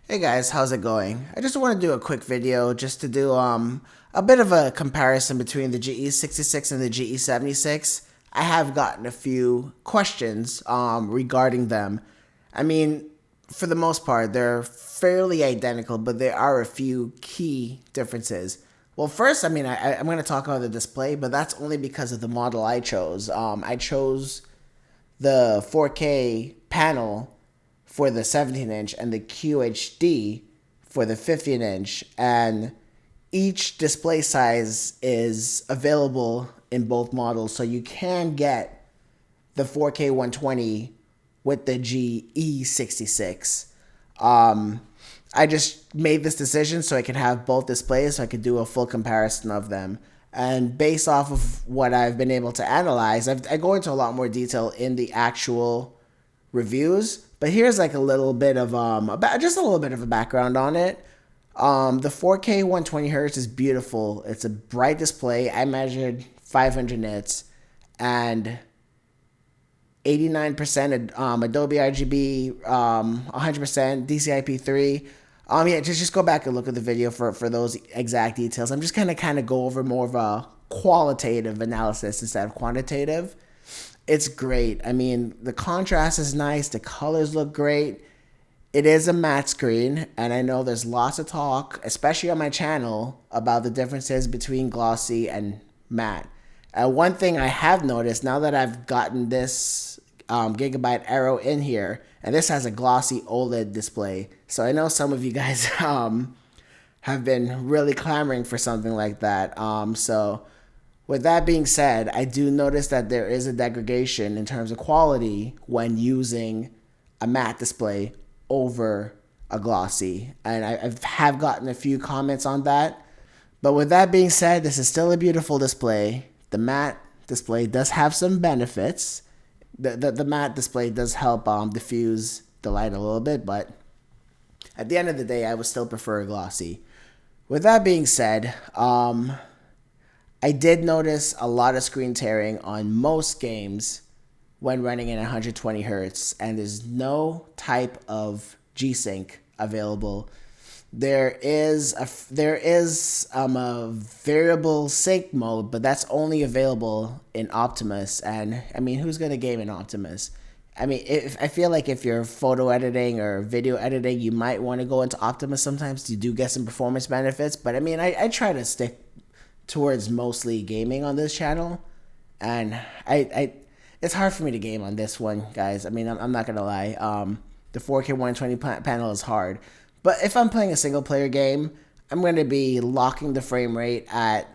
Hey guys, how's it going? I just want to do a quick video just to do a bit of a comparison between the GE66 and the GE76. I have gotten a few questions regarding them. I mean, for the most part, they're fairly identical, but there are a few key differences. Well, first, I'm going to talk about the display, but that's only because of the model I chose. I chose the 4K panel for the 17-inch and the QHD for the 15-inch, and each display size is available in both models, so you can get the 4K 120 with the GE66. I just made this decision so I could have both displays so I could do a full comparison of them. And based off of what I've been able to analyze, I go into a lot more detail in the actual reviews. But here's like a little bit of just a little bit of a background on it. The 4K 120 hertz is beautiful. It's a bright display. I measured 500 nits and 89% Adobe RGB, 100% DCI-P3. Yeah, just go back and look at the video for those exact details. I'm just gonna kind of go over more of a qualitative analysis instead of quantitative. It's great. I mean, the contrast is nice. The colors look great. It is a matte screen, and I know there's lots of talk, especially on my channel, about the differences between glossy and matte. One thing I have noticed now that I've gotten this Gigabyte Aero in here, and this has a glossy OLED display, so I know some of you guys have been really clamoring for something like that. So with that being said, I do notice that there is a degradation in terms of quality when using a matte display over a glossy. And I have gotten a few comments on that. But with that being said, this is still a beautiful display. The matte display does have some benefits. The matte display does help diffuse the light a little bit, but at the end of the day, I would still prefer a glossy. With that being said, I did notice a lot of screen tearing on most games when running in 120 hertz, and there's no type of G-Sync available. There is a variable sync mode, but that's only available in Optimus. And I mean, who's gonna game in Optimus? I mean, I feel like if you're photo editing or video editing, you might want to go into Optimus sometimes. You do get some performance benefits, but I mean, I try to stick towards mostly gaming on this channel, and it's hard for me to game on this one, guys. I mean, I'm not gonna lie. The 4K 120 panel is hard, but if I'm playing a single player game, I'm gonna be locking the frame rate at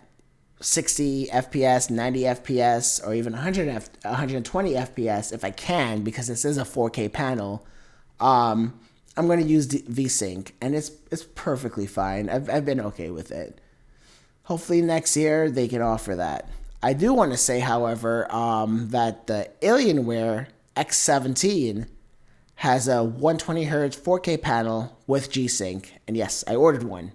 60 FPS, 90 FPS, or even 120 FPS if I can, because this is a 4K panel. I'm gonna use VSync, and it's perfectly fine. I've been okay with it. Hopefully next year they can offer that. I do want to say, however, that the Alienware X17 has a 120 Hz 4K panel with G-Sync. And yes, I ordered one.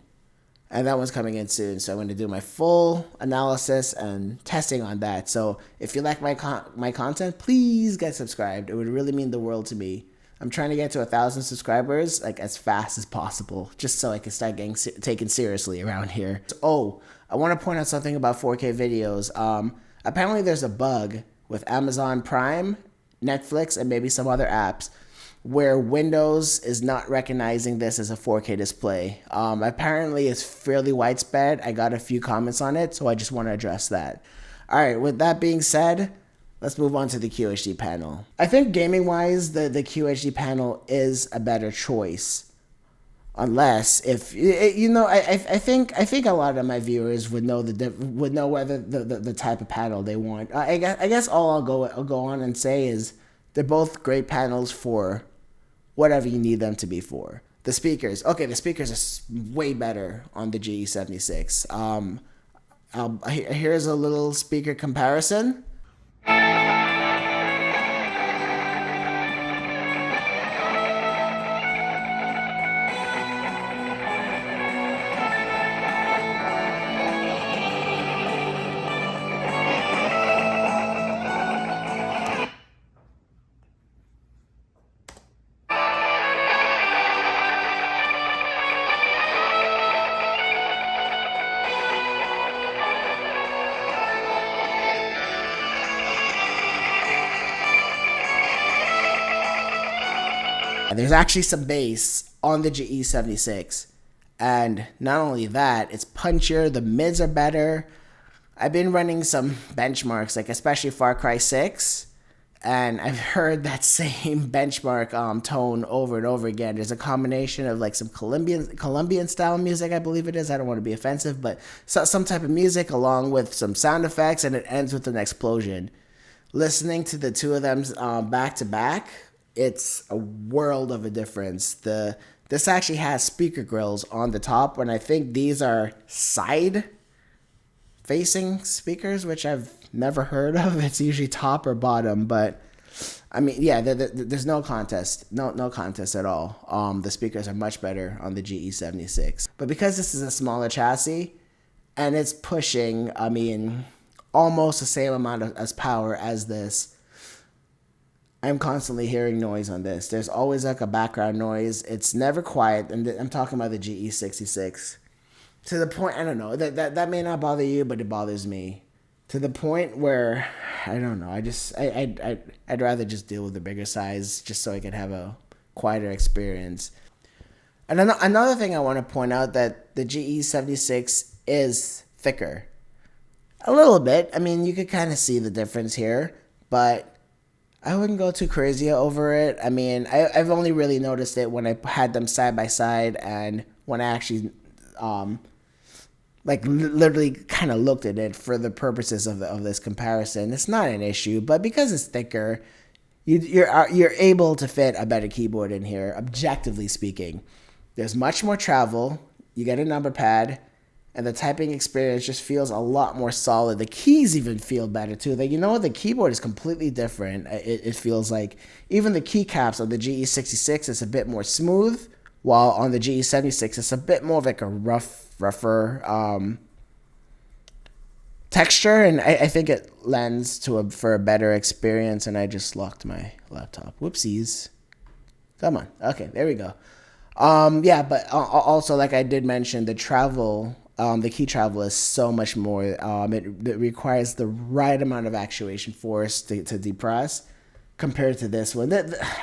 And that one's coming in soon. So I'm going to do my full analysis and testing on that. So if you like my content, please get subscribed. It would really mean the world to me. I'm trying to get to 1,000 subscribers like as fast as possible, just so I can start getting taken seriously around here. Oh, I want to point out something about 4K videos. Apparently there's a bug with Amazon Prime, Netflix, and maybe some other apps where Windows is not recognizing this as a 4K display. Apparently it's fairly widespread. I got a few comments on it, so I just want to address that. All right, with that being said, let's move on to the QHD panel. I think gaming-wise, the QHD panel is a better choice. Unless if you know, I think a lot of my viewers would know whether the type of panel they want. I guess all I'll go on and say is they're both great panels for whatever you need them to be for. The speakers, okay, the speakers are way better on the GE76. Here's a little speaker comparison. there's actually some bass on the GE76. And not only that, it's punchier, the mids are better. I've been running some benchmarks, like especially Far Cry 6, and I've heard that same benchmark tone over and over again. There's a combination of like some Colombian style music, I believe it is. I don't want to be offensive, but some type of music along with some sound effects, and it ends with an explosion. Listening to the two of them back to back, it's a world of a difference. This actually has speaker grills on the top, and I think these are side facing speakers, which I've never heard of. It's usually top or bottom, but I mean, yeah, there's no contest, no contest at all. The speakers are much better on the GE76, but because this is a smaller chassis and it's pushing, I mean, almost the same amount as power as this, I'm constantly hearing noise on this. There's always like a background noise. It's never quiet, and I'm talking about the GE66. To the point, I don't know, that may not bother you, but it bothers me. To the point where, I don't know, I'd rather just deal with the bigger size just so I could have a quieter experience. And another thing I want to point out, that the GE76 is thicker. A little bit. I mean, you could kind of see the difference here, but I wouldn't go too crazy over it. I mean, I've only really noticed it when I had them side by side and when I actually literally kind of looked at it for the purposes of this comparison. It's not an issue, but because it's thicker, you're able to fit a better keyboard in here, objectively speaking. There's much more travel. You get a number pad, and the typing experience just feels a lot more solid. The keys even feel better too. Like, you know what? The keyboard is completely different. It feels like even the keycaps on the GE66 is a bit more smooth, while on the GE76 it's a bit more of like a rougher texture, and I think it lends for a better experience. And I just locked my laptop. Whoopsies. Come on. Okay, there we go. Yeah, but also, like I did mention, the travel, the key travel is so much more. It requires the right amount of actuation force to depress compared to this one.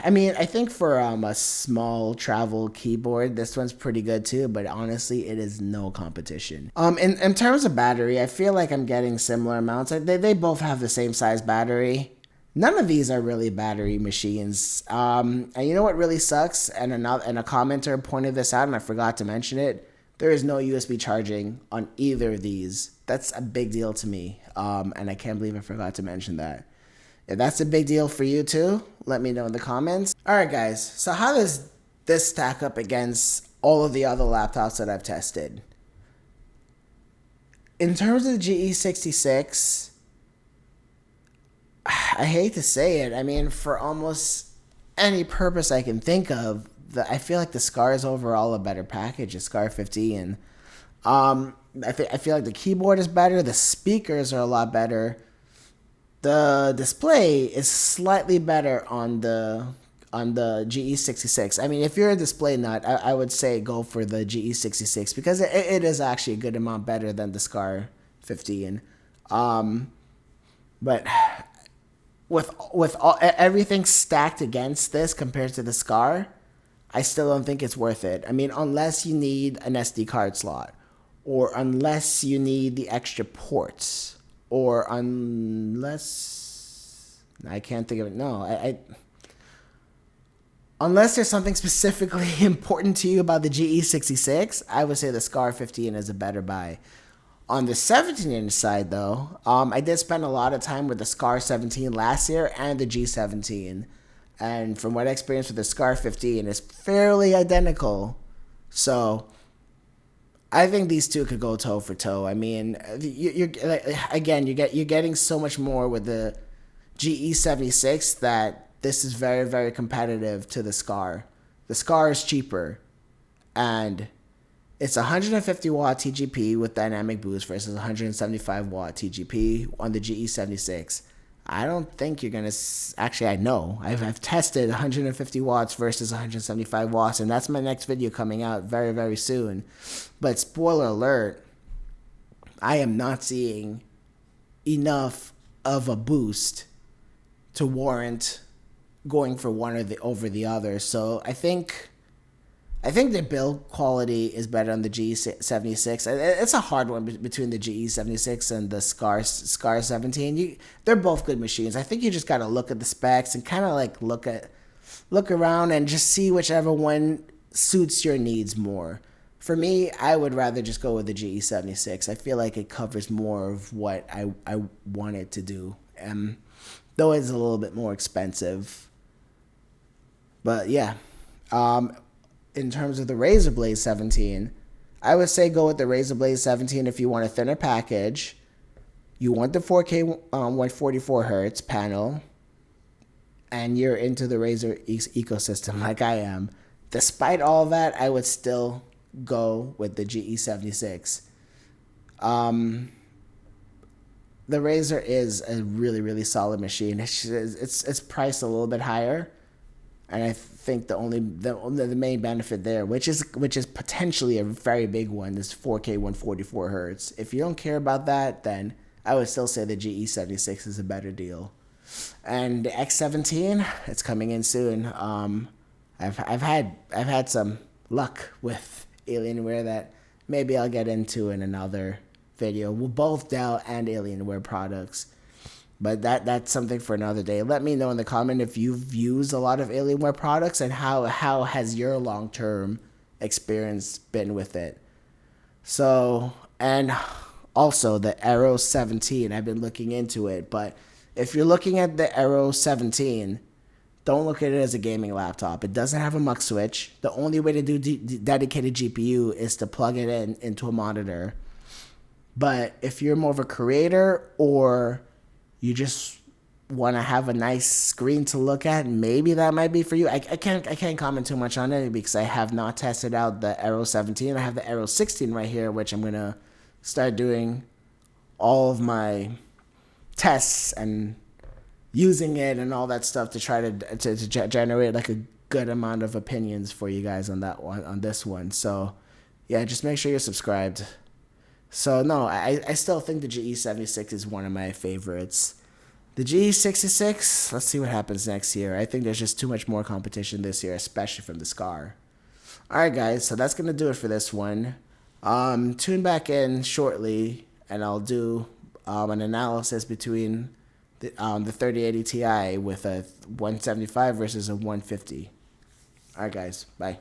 I mean, I think for a small travel keyboard, this one's pretty good too, but honestly, it is no competition. In terms of battery, I feel like I'm getting similar amounts. They both have the same size battery. None of these are really battery machines. And you know what really sucks? And a commenter pointed this out, and I forgot to mention it. There is no USB charging on either of these. That's a big deal to me. And I can't believe I forgot to mention that. If that's a big deal for you too, let me know in the comments. All right, guys. So how does this stack up against all of the other laptops that I've tested? In terms of the GE66, I hate to say it. I mean, for almost any purpose I can think of, I feel like the Scar is overall a better package. The Scar 15. I feel like the keyboard is better. The speakers are a lot better. The display is slightly better on the GE66. I mean, if you're a display nut, I would say go for the GE66 because it is actually a good amount better than the Scar 15. But with everything stacked against this compared to the Scar, I still don't think it's worth it. I mean, unless you need an SD card slot, or unless you need the extra ports, or unless I can't think of it. No, unless there's something specifically important to you about the GE66, I would say the Scar 15 is a better buy. On the 17-inch side, though, I did spend a lot of time with the Scar 17 last year and the G17. And from what I experienced with the Scar 15, it's fairly identical. So I think these two could go toe for toe. I mean, you're getting so much more with the GE76 that this is very, very competitive to the Scar. The Scar is cheaper, and it's 150 watt TGP with dynamic boost versus 175 watt TGP on the GE76. I don't think you're going to... Actually, I know. I've tested 150 watts versus 175 watts, and that's my next video coming out very, very soon. But spoiler alert, I am not seeing enough of a boost to warrant going for one or the over the other. So I think the build quality is better on the GE76. It's a hard one between the GE76 and the Scar 17. They're both good machines. I think you just got to look at the specs and kind of like look around and just see whichever one suits your needs more. For me, I would rather just go with the GE76. I feel like it covers more of what I want it to do. Though it's a little bit more expensive. But yeah. Um, in terms of the Razer Blade 17, I would say go with the Razer Blade 17 if you want a thinner package. You want the 4K 144 hertz panel, and you're into the Razer ecosystem like I am. Despite all that, I would still go with the GE76. Um, the Razer is a really really solid machine. It's priced a little bit higher, and I think the main benefit there, which is potentially a very big one, is 4K 144 hertz. If you don't care about that, then I would still say the GE76 is a better deal. And the X17, it's coming in soon. I've had some luck with Alienware that maybe I'll get into in another video. Well, both Dell and Alienware products. But that's something for another day. Let me know in the comment if you've used a lot of Alienware products and how has your long-term experience been with it. So, and also the Aero 17, I've been looking into it, but if you're looking at the Aero 17, don't look at it as a gaming laptop. It doesn't have a mux switch. The only way to do dedicated GPU is to plug it into a monitor. But if you're more of a creator, or you just want to have a nice screen to look at, maybe that might be for you. I can't comment too much on it because I have not tested out the Aero 17. I have the Aero 16 right here, which I'm going to start doing all of my tests and using it and all that stuff to try to generate like a good amount of opinions for you guys on that one, on this one. So yeah, just make sure you're subscribed. So no, I still think the GE76 is one of my favorites. The GE66, let's see what happens next year. I think there's just too much more competition this year, especially from the Scar. Alright guys, so that's going to do it for this one. Tune back in shortly and I'll do an analysis between the 3080 Ti with a 175 versus a 150. Alright guys, bye.